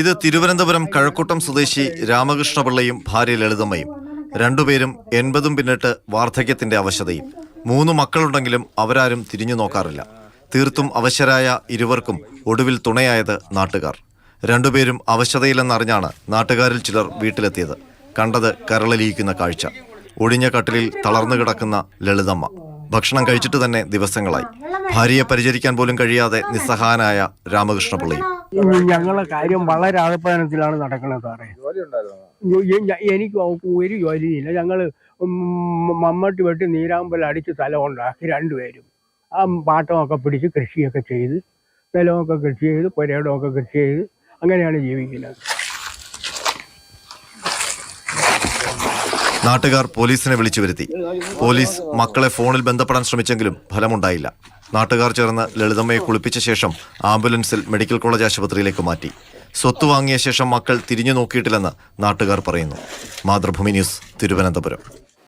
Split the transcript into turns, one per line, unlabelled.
ഇത് തിരുവനന്തപുരം കഴക്കൂട്ടം സ്വദേശി രാമകൃഷ്ണപിള്ളയും ഭാര്യ ലളിതമ്മയും. രണ്ടുപേരും 80 പിന്നിട്ട് വാർദ്ധക്യത്തിന്റെ അവശതയിൽ. 3 മക്കളുണ്ടെങ്കിലും അവരാരും തിരിഞ്ഞു നോക്കാറില്ല. തീർത്തും അവശരായ ഇരുവർക്കും ഒടുവിൽ തുണയായത് നാട്ടുകാർ. രണ്ടുപേരും അവശതയിലെന്നറിഞ്ഞാണ് നാട്ടുകാരിൽ ചിലർ വീട്ടിലെത്തിയത്. കണ്ടത് കരളലിയിക്കുന്ന കാഴ്ച. ഒഴിഞ്ഞ കട്ടിലിൽ തളർന്നു കിടക്കുന്ന ലളിതമ്മ. ഭക്ഷണം കഴിച്ചിട്ട് തന്നെ ദിവസങ്ങളായി. ഭാര്യയെ പരിചരിക്കാൻ പോലും കഴിയാതെ നിസ്സഹായനായ രാമകൃഷ്ണപിള്ളയും.
ഞങ്ങളെ കാര്യം വളരെ ആഴപ്പാനത്തിലാണ് നടക്കുന്നത് സാറേ. എനിക്ക് ഒരു ജോലിയില്ല. ഞങ്ങൾ മമ്മട്ടി വെട്ടി നീരാമ്പൽ അടിച്ച് സ്ഥലം ഉണ്ടാക്കി രണ്ടുപേരും ആ പാട്ടമൊക്കെ പിടിച്ച് കൃഷിയൊക്കെ ചെയ്ത് സ്ഥലമൊക്കെ കൃഷി ചെയ്ത് പുരയിടമൊക്കെ കൃഷി ചെയ്ത് അങ്ങനെയാണ് ജീവിക്കുന്നത്.
നാട്ടുകാർ പോലീസിനെ വിളിച്ചു വരുത്തി. പോലീസ് മക്കളെ ഫോണിൽ ബന്ധപ്പെടാൻ ശ്രമിച്ചെങ്കിലും ഫലമുണ്ടായില്ല. നാട്ടുകാർ ചേർന്ന് ലളിതമ്മയെ കുളിപ്പിച്ച ശേഷം ആംബുലൻസിൽ മെഡിക്കൽ കോളേജ് ആശുപത്രിയിലേക്ക് മാറ്റി. സ്വത്ത് വാങ്ങിയ ശേഷം മക്കൾ തിരിഞ്ഞു നോക്കിയിട്ടില്ലെന്ന് നാട്ടുകാർ പറയുന്നു. മാതൃഭൂമി ന്യൂസ്, തിരുവനന്തപുരം.